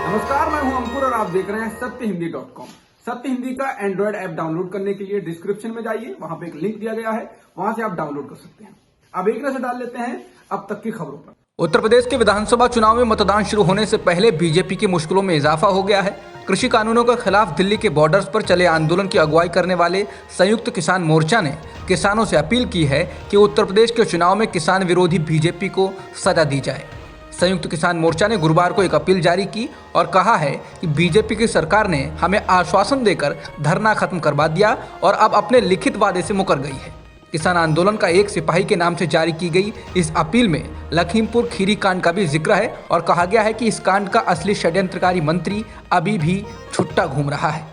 नमस्कार, मैं हूं अंकुर और आप देख रहे हैं सत्यहिंदी.com। सत्य हिंदी का एंड्रॉइड ऐप डाउनलोड करने के लिए डिस्क्रिप्शन में जाइए, वहां पे एक लिंक दिया गया है, वहां से आप डाउनलोड कर सकते हैं। अब एक नजर डाल लेते हैं अब तक की खबरों पर। उत्तर प्रदेश के विधानसभा चुनाव में मतदान शुरू होने से पहले बीजेपी की मुश्किलों में इजाफा हो गया है। कृषि कानूनों के खिलाफ दिल्ली के बॉर्डर्स पर चले आंदोलन की अगुवाई करने वाले संयुक्त किसान मोर्चा ने किसानों से अपील की है कि उत्तर प्रदेश के चुनाव में किसान विरोधी बीजेपी को सजा दी जाए। संयुक्त किसान मोर्चा ने गुरुवार को एक अपील जारी की और कहा है कि बीजेपी की सरकार ने हमें आश्वासन देकर धरना खत्म करवा दिया और अब अपने लिखित वादे से मुकर गई है। किसान आंदोलन का एक सिपाही के नाम से जारी की गई इस अपील में लखीमपुर खीरी कांड का भी जिक्र है और कहा गया है कि इस कांड का असली षड्यंत्रकारी मंत्री अभी भी छुट्टा घूम रहा है।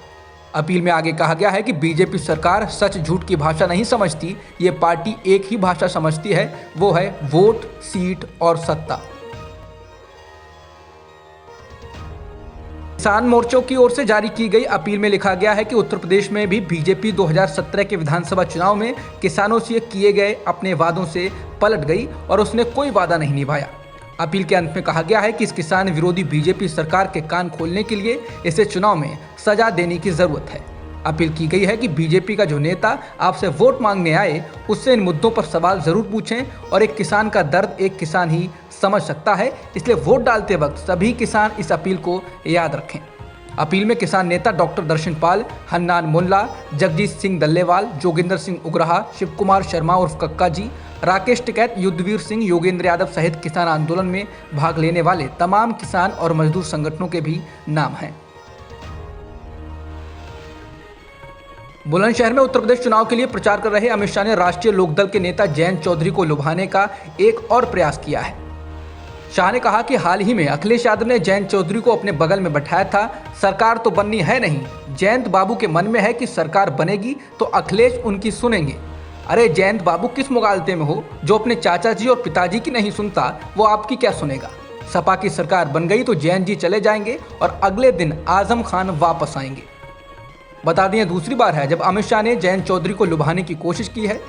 अपील में आगे कहा गया है कि बीजेपी सरकार सच झूठ की भाषा नहीं समझती, ये पार्टी एक ही भाषा समझती है, वो है वोट, सीट और सत्ता। किसान मोर्चों की ओर से जारी की गई अपील में लिखा गया है कि उत्तर प्रदेश में भी बीजेपी 2017 के विधानसभा चुनाव में किसानों से किए गए अपने वादों से पलट गई और उसने कोई वादा नहीं निभाया। अपील के अंत में कहा गया है कि इस किसान विरोधी बीजेपी सरकार के कान खोलने के लिए इसे चुनाव में सजा देने की जरूरत है। अपील की गई है कि बीजेपी का जो नेता आपसे वोट मांगने आए उससे इन मुद्दों पर सवाल जरूर पूछें और एक किसान का दर्द एक किसान ही समझ सकता है, इसलिए वोट डालते वक्त सभी किसान इस अपील को याद रखें। अपील में किसान नेता डॉक्टर दर्शन पाल, हन्नान मुल्ला, जगजीत सिंह दल्लेवाल, जोगिंदर सिंह उग्रहा, शिव कुमार शर्मा उर्फ कक्का जी, राकेश टिकैत, युद्धवीर सिंह, योगेंद्र यादव सहित किसान आंदोलन में भाग लेने वाले तमाम किसान और मजदूर संगठनों के भी नाम हैं। बुलंदशहर में उत्तर प्रदेश चुनाव के लिए प्रचार कर रहे अमित शाह ने राष्ट्रीय लोकदल के नेता जयंत चौधरी को लुभाने का एक और प्रयास किया है। शाह ने कहा कि हाल ही में अखिलेश यादव ने जयंत चौधरी को अपने बगल में बैठाया था। सरकार तो बननी है नहीं, जयंत बाबू के मन में है कि सरकार बनेगी तो अखिलेश उनकी सुनेंगे। अरे जयंत बाबू किस मुगालते में हो, जो अपने चाचा जी और पिताजी की नहीं सुनता वो आपकी क्या सुनेगा। सपा की सरकार बन गई तो जयंत जी चले जाएंगे और अगले दिन आजम खान वापस आएंगे। बता दें दूसरी बार है जब अमित शाह ने जयंत चौधरी को लुभाने की कोशिश की है।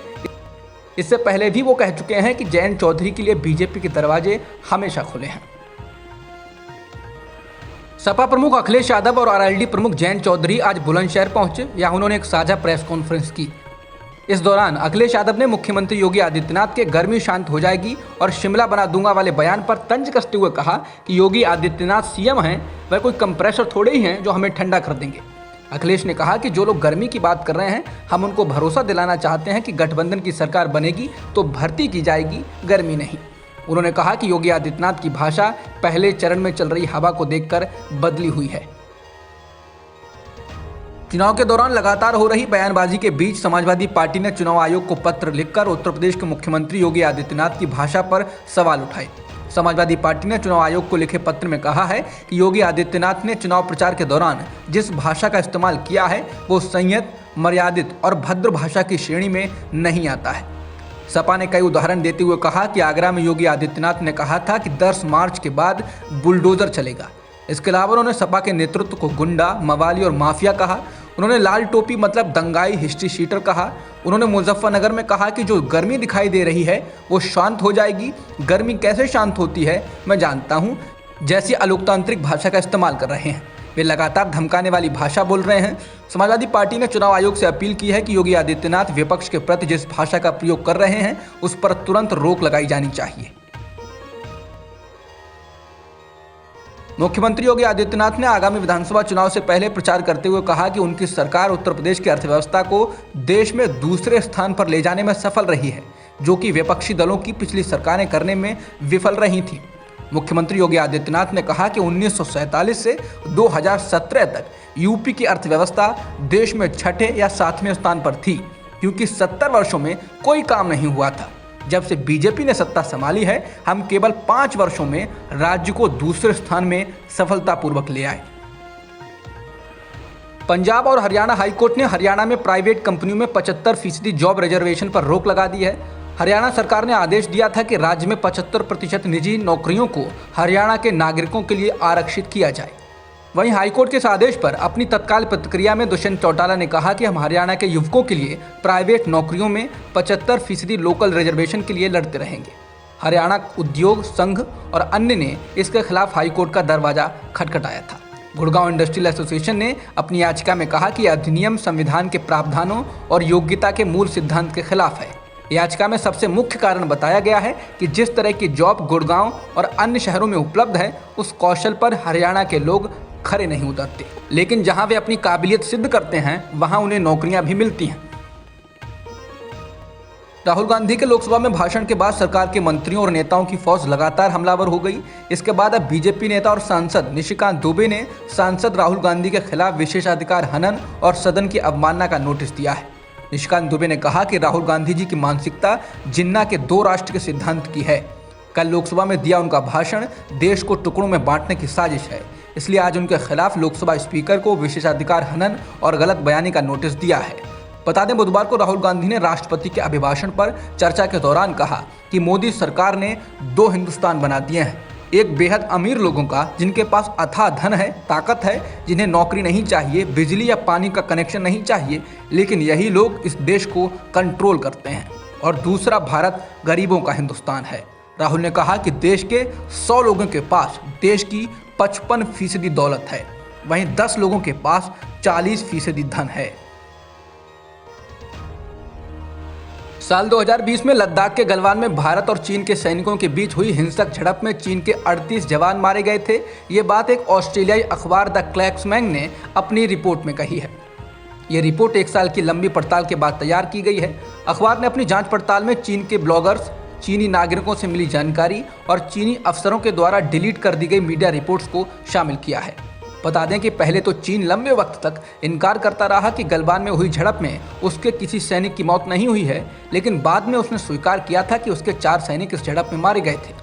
इससे पहले भी वो कह चुके हैं कि जयंत चौधरी के लिए बीजेपी के दरवाजे हमेशा खुले हैं। सपा प्रमुख अखिलेश यादव और आरएलडी प्रमुख जयंत चौधरी आज बुलंदशहर पहुंचे, यहाँ उन्होंने एक साझा प्रेस कॉन्फ्रेंस की। इस दौरान अखिलेश यादव ने मुख्यमंत्री योगी आदित्यनाथ के गर्मी शांत हो जाएगी और शिमला बना दूंगा वाले बयान पर तंज कसते हुए कहा कि योगी आदित्यनाथ सीएम हैं, वह कोई कंप्रेसर थोड़े ही हैं जो हमें ठंडा कर देंगे। अखिलेश ने कहा कि जो लोग गर्मी की बात कर रहे हैं, हम उनको भरोसा दिलाना चाहते हैं कि गठबंधन की सरकार बनेगी तो भर्ती की जाएगी, गर्मी नहीं। उन्होंने कहा कि योगी आदित्यनाथ की भाषा पहले चरण में चल रही हवा को देखकर बदली हुई है। चुनाव के दौरान लगातार हो रही बयानबाजी के बीच समाजवादी पार्टी ने चुनाव आयोग को पत्र लिखकर उत्तर प्रदेश के मुख्यमंत्री योगी आदित्यनाथ की भाषा पर सवाल उठाए। समाजवादी पार्टी ने चुनाव आयोग को लिखे पत्र में कहा है कि योगी आदित्यनाथ ने चुनाव प्रचार के दौरान जिस भाषा का इस्तेमाल किया है वो संयत, मर्यादित और भद्र भाषा की श्रेणी में नहीं आता है। सपा ने कई उदाहरण देते हुए कहा कि आगरा में योगी आदित्यनाथ ने कहा था कि 10 मार्च के बाद बुलडोजर चलेगा। इसके अलावा उन्होंने सपा के नेतृत्व को गुंडा, मवाली और माफिया कहा। उन्होंने लाल टोपी मतलब दंगाई, हिस्ट्री शीटर कहा। उन्होंने मुजफ्फरनगर में कहा कि जो गर्मी दिखाई दे रही है वो शांत हो जाएगी। गर्मी कैसे शांत होती है मैं जानता हूँ, जैसी अलोकतांत्रिक भाषा का इस्तेमाल कर रहे हैं। वे लगातार धमकाने वाली भाषा बोल रहे हैं। समाजवादी पार्टी ने चुनाव आयोग से अपील की है कि योगी आदित्यनाथ विपक्ष के प्रति जिस भाषा का प्रयोग कर रहे हैं उस पर तुरंत रोक लगाई जानी चाहिए। मुख्यमंत्री योगी आदित्यनाथ ने आगामी विधानसभा चुनाव से पहले प्रचार करते हुए कहा कि उनकी सरकार उत्तर प्रदेश की अर्थव्यवस्था को देश में दूसरे स्थान पर ले जाने में सफल रही है, जो कि विपक्षी दलों की पिछली सरकारें करने में विफल रही थीं। मुख्यमंत्री योगी आदित्यनाथ ने कहा कि 1947 से 2017 तक यूपी की अर्थव्यवस्था देश में 6ठे या 7वें स्थान पर थी, क्योंकि 70 वर्षों में कोई काम नहीं हुआ था। जब से बीजेपी ने सत्ता संभाली है, हम केवल 5 वर्षों में राज्य को दूसरे स्थान में सफलतापूर्वक ले आए। पंजाब और हरियाणा हाईकोर्ट ने हरियाणा में प्राइवेट कंपनियों में 75% जॉब रिजर्वेशन पर रोक लगा दी है। हरियाणा सरकार ने आदेश दिया था कि राज्य में 75% निजी नौकरियों को हरियाणा के नागरिकों के लिए आरक्षित किया जाए। वहीं हाईकोर्ट के इस आदेश पर अपनी तत्काल प्रतिक्रिया में दुष्यंत चौटाला ने कहा कि हम हरियाणा के युवकों के लिए प्राइवेट नौकरियों में 75% लोकल रिजर्वेशन के लिए लड़ते रहेंगे। हरियाणा उद्योग संघ और अन्य ने इसके खिलाफ हाईकोर्ट का दरवाजा खटखटाया था। गुड़गांव इंडस्ट्रियल एसोसिएशन ने अपनी याचिका में कहा कि अधिनियम संविधान के प्रावधानों और योग्यता के मूल सिद्धांत के खिलाफ है। याचिका में सबसे मुख्य कारण बताया गया है कि जिस तरह की जॉब गुड़गांव और अन्य शहरों में उपलब्ध है, उस कौशल पर हरियाणा के लोग खरे नहीं उतरते, लेकिन जहां वे अपनी काबिलियत सिद्ध करते हैं वहां उन्हें नौकरियां भी मिलती हैं। राहुल गांधी के लोकसभा में भाषण के बाद सरकार के मंत्रियों और नेताओं की फौज लगातार हमलावर हो गई। इसके बाद अब बीजेपी नेता और सांसद निशिकांत दुबे ने सांसद राहुल गांधी के खिलाफ विशेषाधिकार हनन और सदन की अवमानना का नोटिस दिया है। निशिकांत दुबे ने कहा कि राहुल गांधी जी की मानसिकता जिन्ना के 2 राष्ट्र के सिद्धांत की है। कल लोकसभा में दिया उनका भाषण देश को टुकड़ों में बांटने की साजिश है, इसलिए आज उनके खिलाफ लोकसभा स्पीकर को विशेषाधिकार हनन और गलत बयानी का नोटिस दिया है। बता दें, बुधवार को राहुल गांधी ने राष्ट्रपति के अभिभाषण पर चर्चा के दौरान कहा कि मोदी सरकार ने 2 हिंदुस्तान बना दिए हैं, एक बेहद अमीर लोगों का जिनके पास अथाह धन है, ताकत है, जिन्हें नौकरी नहीं चाहिए, बिजली या पानी का कनेक्शन नहीं चाहिए, लेकिन यही लोग इस देश को कंट्रोल करते हैं, और दूसरा भारत गरीबों का हिंदुस्तान है। राहुल ने कहा कि देश के 100 लोगों के पास देश की 55% दौलत है, वहीं 10 लोगों के पास 40% धन है। साल 2020 में लद्दाख के गलवान में भारत और चीन के सैनिकों के बीच हुई हिंसक झड़प में चीन के 38 जवान मारे गए थे। ये बात एक ऑस्ट्रेलियाई अखबार द क्लैक्समैन ने अपनी रिपोर्ट में कही है। ये रिपोर्ट 1 साल की लंबी पड़ताल के बाद तैयार की गई है। अखबार ने अपनी जांच पड़ताल में चीन के ब्लॉगर्स, चीनी नागरिकों से मिली जानकारी और चीनी अफसरों के द्वारा डिलीट कर दी गई मीडिया रिपोर्ट्स को शामिल किया है। बता दें कि पहले तो चीन लंबे वक्त तक इनकार करता रहा कि गलवान में हुई झड़प में उसके किसी सैनिक की मौत नहीं हुई है, लेकिन बाद में उसने स्वीकार किया था कि उसके 4 सैनिक इस झड़प में मारे गए थे।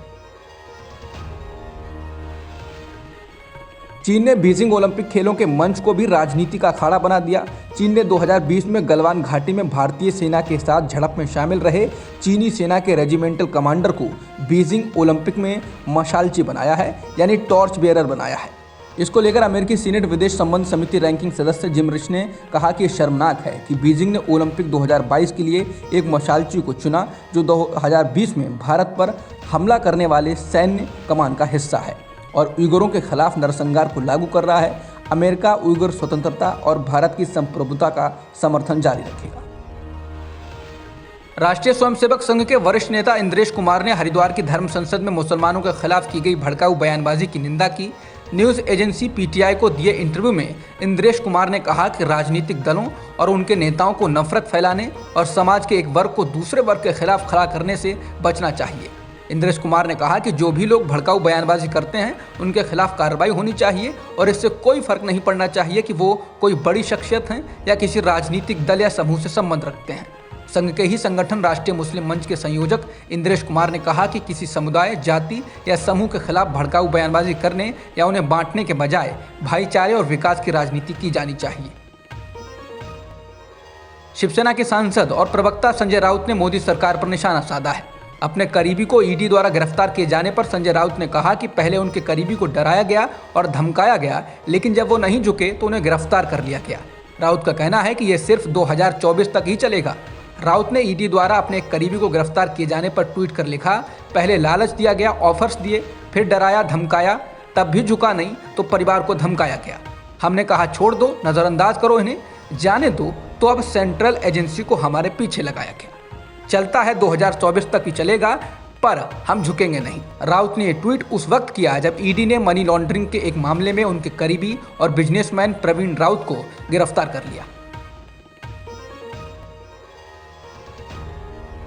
चीन ने बीजिंग ओलंपिक खेलों के मंच को भी राजनीति का अखाड़ा बना दिया। चीन ने 2020 में गलवान घाटी में भारतीय सेना के साथ झड़प में शामिल रहे चीनी सेना के रेजिमेंटल कमांडर को बीजिंग ओलंपिक में मशालची बनाया है, यानी टॉर्च बेयरर बनाया है। इसको लेकर अमेरिकी सीनेट विदेश संबंध समिति रैंकिंग सदस्य जिम रिच ने कहा कि शर्मनाक है कि बीजिंग ने ओलंपिक 2022 के लिए एक मशालची को चुना जो 2020 में भारत पर हमला करने वाले सैन्य कमान का हिस्सा है और उइगुरों के खिलाफ नरसंहार को लागू कर रहा है। अमेरिका उइगुर स्वतंत्रता और भारत की संप्रभुता का समर्थन जारी रखेगा। राष्ट्रीय स्वयंसेवक संघ के वरिष्ठ नेता इंद्रेश कुमार ने हरिद्वार की धर्म संसद में मुसलमानों के खिलाफ की गई भड़काऊ बयानबाजी की निंदा की। न्यूज़ एजेंसी पीटीआई को दिए इंटरव्यू में इंद्रेश कुमार ने कहा कि राजनीतिक दलों और उनके नेताओं को नफरत फैलाने और समाज के एक वर्ग को दूसरे वर्ग के खिलाफ खड़ा करने से बचना चाहिए। इंद्रेश कुमार ने कहा कि जो भी लोग भड़काऊ बयानबाजी करते हैं उनके खिलाफ कार्रवाई होनी चाहिए और इससे कोई फर्क नहीं पड़ना चाहिए कि वो कोई बड़ी शख्सियत हैं या किसी राजनीतिक दल या समूह से संबंध रखते हैं। संघ के ही संगठन राष्ट्रीय मुस्लिम मंच के संयोजक इंद्रेश कुमार ने कहा कि किसी समुदाय, जाति या समूह के खिलाफ भड़काऊ बयानबाजी करने या उन्हें बांटने के बजाय भाईचारे और विकास की राजनीति की जानी चाहिए। शिवसेना के सांसद और प्रवक्ता संजय राउत ने मोदी सरकार पर निशाना साधा है। अपने करीबी को ईडी द्वारा गिरफ्तार किए जाने पर संजय राउत ने कहा कि पहले उनके करीबी को डराया गया और धमकाया गया, लेकिन जब वो नहीं झुके तो उन्हें गिरफ्तार कर लिया गया। राउत का कहना है कि यह सिर्फ 2024 तक ही चलेगा। राउत ने ईडी द्वारा अपने एक करीबी को गिरफ्तार किए जाने पर ट्वीट कर लिखा, पहले लालच दिया गया, ऑफर्स दिए, फिर डराया धमकाया, तब भी झुका नहीं तो परिवार को धमकाया गया। हमने कहा छोड़ दो, नज़रअंदाज करो, इन्हें जाने दो, तो अब सेंट्रल एजेंसी को हमारे पीछे लगाया गया। चलता है 2024 तक ही चलेगा, पर हम झुकेंगे नहीं। राउत ने यह ट्वीट उस वक्त किया जब ईडी ने मनी लॉन्ड्रिंग के एक मामले में उनके करीबी और बिजनेसमैन प्रवीण राउत को गिरफ्तार कर लिया।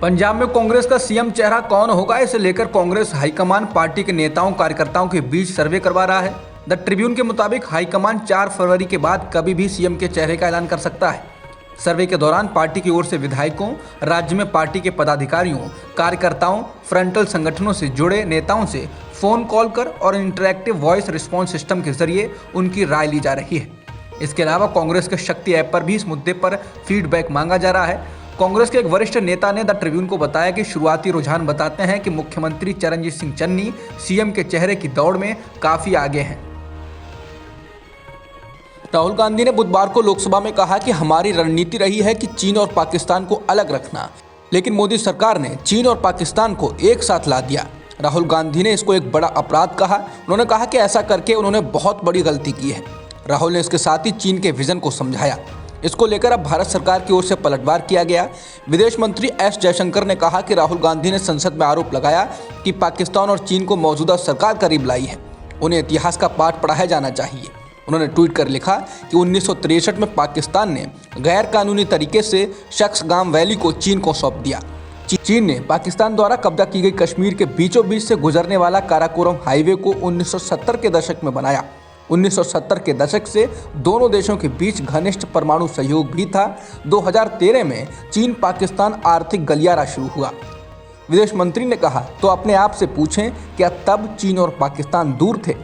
पंजाब में कांग्रेस का सीएम चेहरा कौन होगा, इसे लेकर कांग्रेस हाईकमान पार्टी के नेताओं कार्यकर्ताओं के बीच सर्वे करवा रहा है। द ट्रिब्यून के मुताबिक हाईकमान 4 फरवरी के बाद कभी भी सीएम के चेहरे का ऐलान कर सकता है। सर्वे के दौरान पार्टी की ओर से विधायकों, राज्य में पार्टी के पदाधिकारियों, कार्यकर्ताओं, फ्रंटल संगठनों से जुड़े नेताओं से फोन कॉल कर और इंटरैक्टिव वॉइस रिस्पॉन्स सिस्टम के जरिए उनकी राय ली जा रही है। इसके अलावा कांग्रेस के शक्ति ऐप पर भी इस मुद्दे पर फीडबैक मांगा जा रहा है। कांग्रेस के एक वरिष्ठ नेता ने द ट्रिब्यून को बताया कि शुरुआती रुझान बताते हैं कि मुख्यमंत्री चरणजीत सिंह चन्नी सीएम के चेहरे की दौड़ में काफी आगे हैं। राहुल गांधी ने बुधवार को लोकसभा में कहा कि हमारी रणनीति रही है कि चीन और पाकिस्तान को अलग रखना। लेकिन मोदी सरकार ने चीन और पाकिस्तान को एक साथ ला दिया। राहुल गांधी ने इसको एक बड़ा अपराध कहा। उन्होंने कहा कि ऐसा करके उन्होंने बहुत बड़ी गलती की है। राहुल ने इसके साथ ही चीन के विजन को समझाया। इसको लेकर अब भारत सरकार की ओर से पलटवार किया गया। विदेश मंत्री एस जयशंकर ने कहा कि राहुल गांधी ने संसद में आरोप लगाया कि पाकिस्तान और चीन को मौजूदा सरकार करीब लाई है, उन्हें इतिहास का पाठ पढ़ाया जाना चाहिए। उन्होंने ट्वीट कर लिखा कि 1963 में पाकिस्तान ने गैर कानूनी तरीके से शख्सगाम वैली को चीन को सौंप दिया। चीन ने पाकिस्तान द्वारा कब्जा की गई कश्मीर के बीचों बीच से गुजरने वाला काराकोरम हाईवे को 1970 के दशक में बनाया। 1970 के दशक से दोनों देशों के बीच घनिष्ठ परमाणु सहयोग भी था। 2013 में चीन पाकिस्तान आर्थिक गलियारा शुरू हुआ। विदेश मंत्री ने कहा, तो अपने आप से पूछें, क्या तब चीन और पाकिस्तान दूर थे?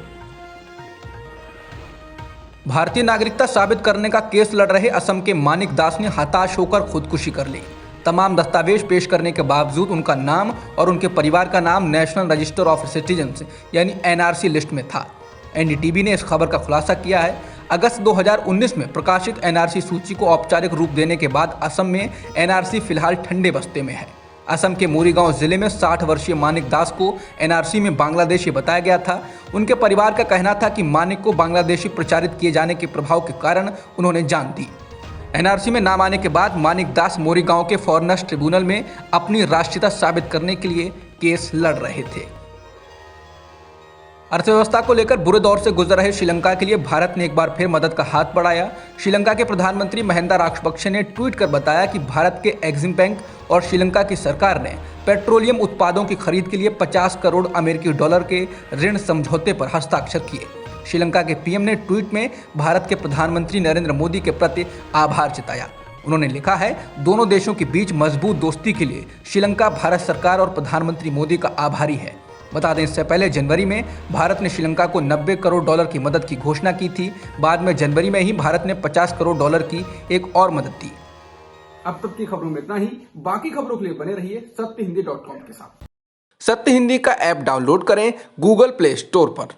भारतीय नागरिकता साबित करने का केस लड़ रहे असम के मानिक दास ने हताश होकर खुदकुशी कर ली। तमाम दस्तावेज पेश करने के बावजूद उनका नाम और उनके परिवार का नाम नेशनल रजिस्टर ऑफ सिटीजन्स यानी एनआरसी लिस्ट में था। एनडीटीवी ने इस खबर का खुलासा किया है। अगस्त 2019 में प्रकाशित एनआरसी सूची को औपचारिक रूप देने के बाद असम में एनआरसी फिलहाल ठंडे बस्ते में है। असम के मोरीगांव जिले में 60 वर्षीय मानिक दास को एनआरसी में बांग्लादेशी बताया गया था। उनके परिवार का कहना था कि मानिक को बांग्लादेशी प्रचारित किए जाने के प्रभाव के कारण उन्होंने जान दी। एनआरसी में नाम आने के बाद मानिक दास मोरीगांव के फॉरेनर्स ट्रिब्यूनल में अपनी राष्ट्रीयता साबित करने के लिए केस लड़ रहे थे। अर्थव्यवस्था को लेकर बुरे दौर से गुजर रहे श्रीलंका के लिए भारत ने एक बार फिर मदद का हाथ बढ़ाया। श्रीलंका के प्रधानमंत्री महिंदा राजपक्षे ने ट्वीट कर बताया कि भारत के एक्सिम बैंक और श्रीलंका की सरकार ने पेट्रोलियम उत्पादों की खरीद के लिए 50 करोड़ अमेरिकी डॉलर के ऋण समझौते पर हस्ताक्षर किए। श्रीलंका के पीएम ने ट्वीट में भारत के प्रधानमंत्री नरेंद्र मोदी के प्रति आभार जताया। उन्होंने लिखा है, दोनों देशों के बीच मजबूत दोस्ती के लिए श्रीलंका भारत सरकार और प्रधानमंत्री मोदी का आभारी है। बता दें, इससे पहले जनवरी में भारत ने श्रीलंका को 90 करोड़ डॉलर की मदद की घोषणा की थी। बाद में जनवरी में ही भारत ने 50 करोड़ डॉलर की एक और मदद दी। अब तक की खबरों में इतना ही। बाकी खबरों के लिए बने रहिए सत्यहिंदी.com के साथ। सत्य हिंदी का ऐप डाउनलोड करें गूगल प्ले स्टोर पर।